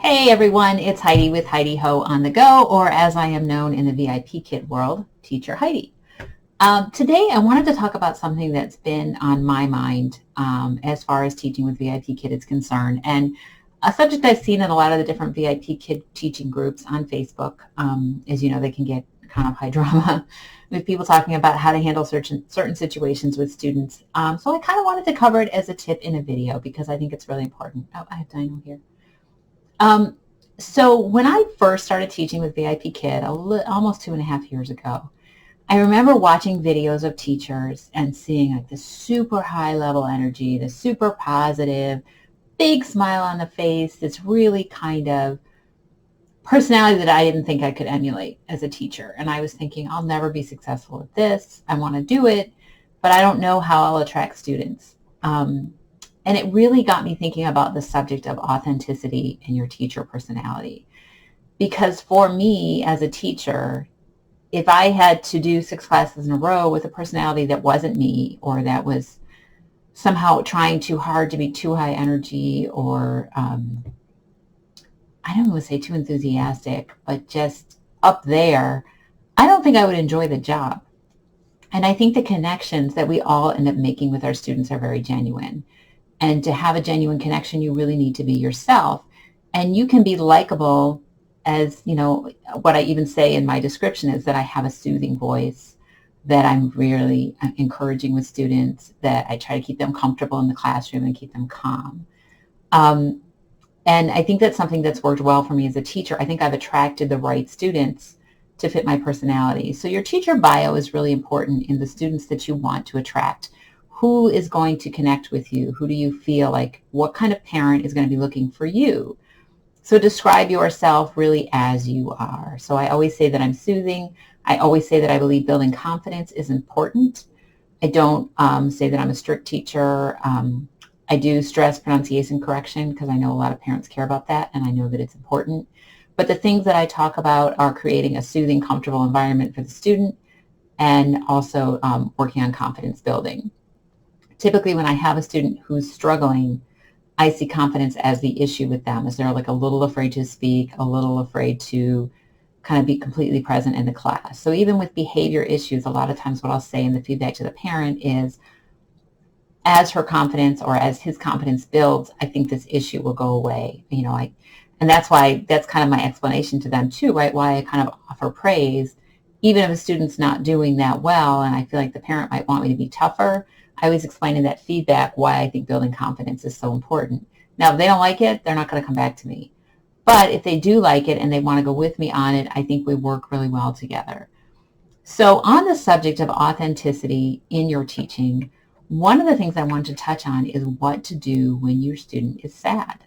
Hey everyone, it's Heidi with Heidi Ho on the Go, or as I am known in the VIPKID world, Teacher Heidi. Today I wanted to talk about something that's been on my mind as far as teaching with VIPKID is concerned, and a subject I've seen in a lot of the different VIPKID teaching groups on Facebook. As you know, they can get kind of high drama with people talking about how to handle certain situations with students. So I kind of wanted to cover it as a tip in a video because I think it's really important. Oh, I have Dino here. So when I first started teaching with VIPKID almost 2.5 years ago, I remember watching videos of teachers and seeing like this super high level energy, this super positive, big smile on the face, this really kind of personality that I didn't think I could emulate as a teacher. And I was thinking, I'll never be successful at this. I want to do it, but I don't know how I'll attract students. And it really got me thinking about the subject of authenticity in your teacher personality. Because for me as a teacher, if I had to do 6 classes in a row with a personality that wasn't me, or that was somehow trying too hard to be too high energy, or I don't want to say too enthusiastic, but just up there, I don't think I would enjoy the job. And I think the connections that we all end up making with our students are very genuine. And to have a genuine connection, you really need to be yourself. And you can be likable as, you know, what I even say in my description is that I have a soothing voice, that I'm really encouraging with students, that I try to keep them comfortable in the classroom and keep them calm. And I think that's something that's worked well for me as a teacher. I think I've attracted the right students to fit my personality. So your teacher bio is really important in the students that you want to attract. Who is going to connect with you? Who do you feel like? What kind of parent is going to be looking for you? So describe yourself really as you are. So I always say that I'm soothing. I always say that I believe building confidence is important. I don't say that I'm a strict teacher. I do stress pronunciation correction because I know a lot of parents care about that, and I know that it's important. But the things that I talk about are creating a soothing, comfortable environment for the student, and also working on confidence building. Typically when I have a student who's struggling, I see confidence as the issue with them, as they're like a little afraid to speak, a little afraid to kind of be completely present in the class. So even with behavior issues, a lot of times what I'll say in the feedback to the parent is, as her confidence or as his confidence builds, I think this issue will go away. You know, and that's why, that's kind of my explanation to them too, right? Why I kind of offer praise, even if a student's not doing that well, and I feel like the parent might want me to be tougher. I always explain in that feedback why I think building confidence is so important. Now, if they don't like it, they're not going to come back to me. But if they do like it and they want to go with me on it, I think we work really well together. So on the subject of authenticity in your teaching, one of the things I want to touch on is what to do when your student is sad.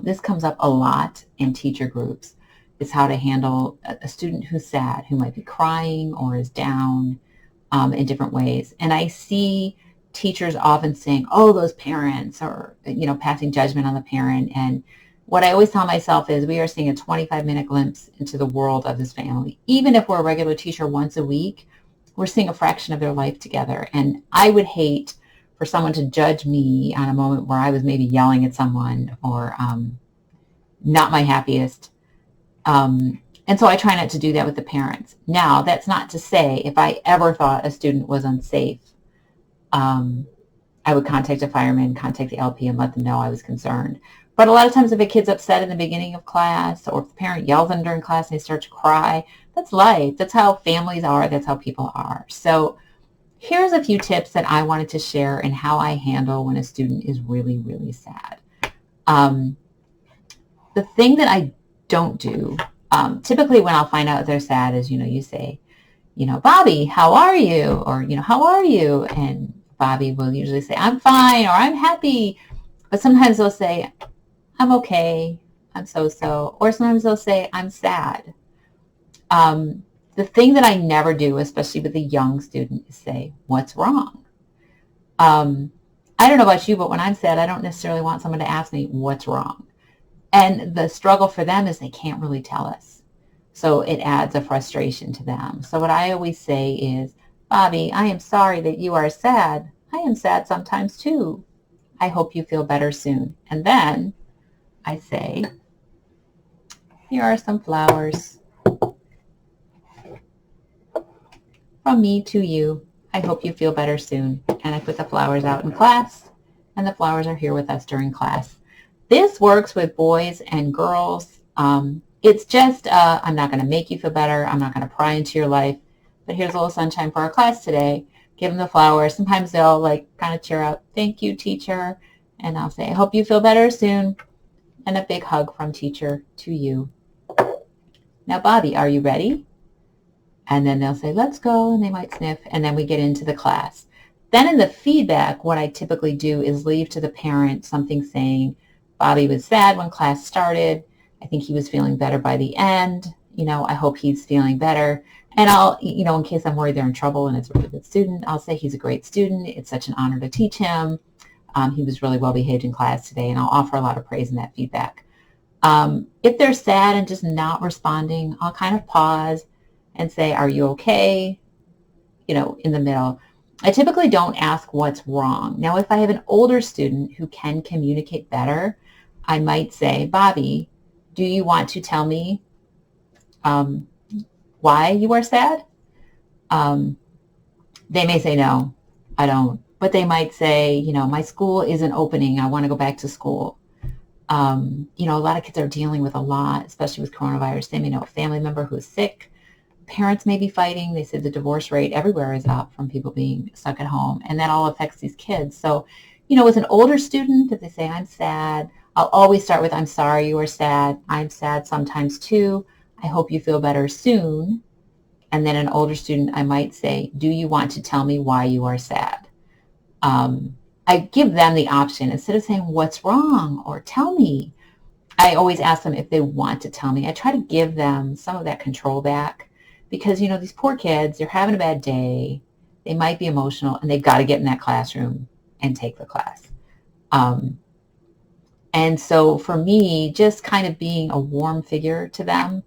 This comes up a lot in teacher groups, is how to handle a student who's sad, who might be crying or is down, in different ways. And I see teachers often saying, oh, those parents, or, you know, passing judgment on the parent. And what I always tell myself is we are seeing a 25-minute glimpse into the world of this family. Even if we're a regular teacher once a week, we're seeing a fraction of their life together. And I would hate for someone to judge me on a moment where I was maybe yelling at someone or not my happiest. And so I try not to do that with the parents. Now, that's not to say if I ever thought a student was unsafe, I would contact a fireman, contact the LP, and let them know I was concerned. But a lot of times if a kid's upset in the beginning of class, or if the parent yells at them during class and they start to cry, that's life. That's how families are. That's how people are. So here's a few tips that I wanted to share and how I handle when a student is really, really sad. The thing that I don't do, typically when I'll find out they're sad is, you know, you say, you know, Bobby, how are you? Or, you know, how are you? And Bobby will usually say, I'm fine, or I'm happy. But sometimes they'll say, I'm okay, I'm so-so. Or sometimes they'll say, I'm sad. The thing that I never do, especially with a young student, is say, what's wrong? I don't know about you, but when I'm sad, I don't necessarily want someone to ask me what's wrong. And the struggle for them is they can't really tell us. So it adds a frustration to them. So what I always say is, Bobby, I am sorry that you are sad. I am sad sometimes too. I hope you feel better soon. And then I say, here are some flowers from me to you. I hope you feel better soon. And I put the flowers out in class, and the flowers are here with us during class. This works with boys and girls. It's just, I'm not going to make you feel better. I'm not going to pry into your life. But here's a little sunshine for our class today. Give them the flowers. Sometimes they'll like kind of cheer up. Thank you, teacher. And I'll say, I hope you feel better soon. And a big hug from teacher to you. Now, Bobby, are you ready? And then they'll say, let's go. And they might sniff. And then we get into the class. Then in the feedback, what I typically do is leave to the parent something saying, Bobby was sad when class started. I think he was feeling better by the end. I hope he's feeling better. And I'll, in case I'm worried they're in trouble and it's a really good student, I'll say he's a great student. It's such an honor to teach him. He was really well behaved in class today. And I'll offer a lot of praise in that feedback. If they're sad and just not responding, I'll kind of pause and say, are you okay? In the middle. I typically don't ask what's wrong. Now, if I have an older student who can communicate better, I might say, Bobby, do you want to tell me why you are sad? They may say, no, I don't. But they might say, my school isn't opening. I want to go back to school. A lot of kids are dealing with a lot, especially with coronavirus. They may know a family member who is sick. Parents may be fighting. They said the divorce rate everywhere is up from people being stuck at home, and that all affects these kids. So, with an older student, if they say, I'm sad, I'll always start with, I'm sorry you are sad. I'm sad sometimes too. I hope you feel better soon. And then an older student, I might say, do you want to tell me why you are sad? I give them the option. Instead of saying, what's wrong or tell me, I always ask them if they want to tell me. I try to give them some of that control back because, these poor kids, they're having a bad day. They might be emotional and they've got to get in that classroom and take the class. And so for me, just kind of being a warm figure to them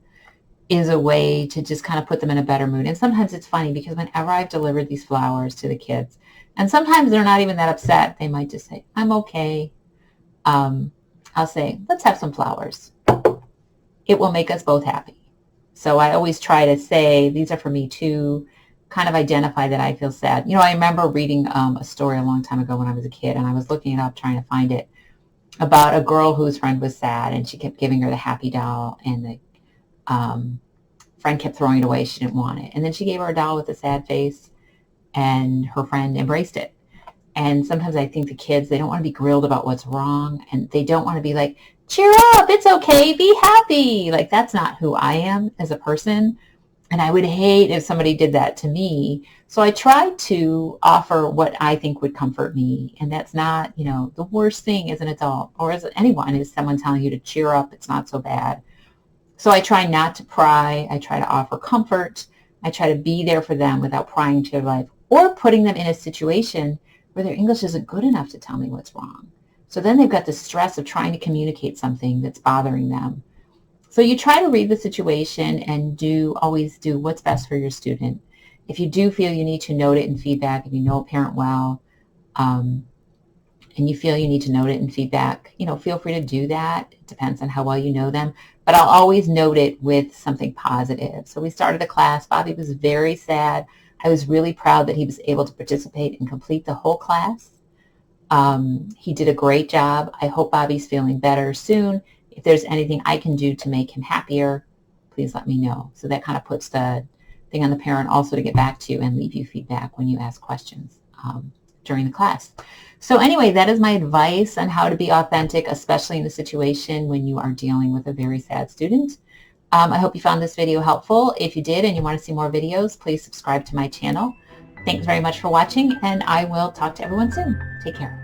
is a way to just kind of put them in a better mood. And sometimes it's funny because whenever I've delivered these flowers to the kids, and sometimes they're not even that upset, they might just say, I'm okay. I'll say, let's have some flowers. It will make us both happy. So I always try to say, these are for me too, kind of identify that I feel sad. I remember reading a story a long time ago when I was a kid, and I was looking it up, trying to find it, about a girl whose friend was sad, and she kept giving her the happy doll, and the friend kept throwing it away. She didn't want it. And then she gave her a doll with a sad face, and her friend embraced it. And sometimes I think the kids, they don't want to be grilled about what's wrong, and they don't want to be like, cheer up, it's okay, be happy. Like, that's not who I am as a person. And I would hate if somebody did that to me. So I try to offer what I think would comfort me. And that's not, the worst thing as an adult or as anyone is someone telling you to cheer up, it's not so bad. So I try not to pry. I try to offer comfort. I try to be there for them without prying into their life or putting them in a situation where their English isn't good enough to tell me what's wrong. So then they've got the stress of trying to communicate something that's bothering them. So you try to read the situation and always do what's best for your student. If you do feel you need to note it in feedback, if you know a parent well, and you feel you need to note it in feedback, feel free to do that. It depends on how well you know them. But I'll always note it with something positive. So we started the class. Bobby was very sad. I was really proud that he was able to participate and complete the whole class. He did a great job. I hope Bobby's feeling better soon. If there's anything I can do to make him happier, please let me know. So that kind of puts the thing on the parent also to get back to you and leave you feedback when you ask questions during the class. So anyway, that is my advice on how to be authentic, especially in a situation when you are dealing with a very sad student. I hope you found this video helpful. If you did and you want to see more videos, please subscribe to my channel. Thanks very much for watching, and I will talk to everyone soon. Take care.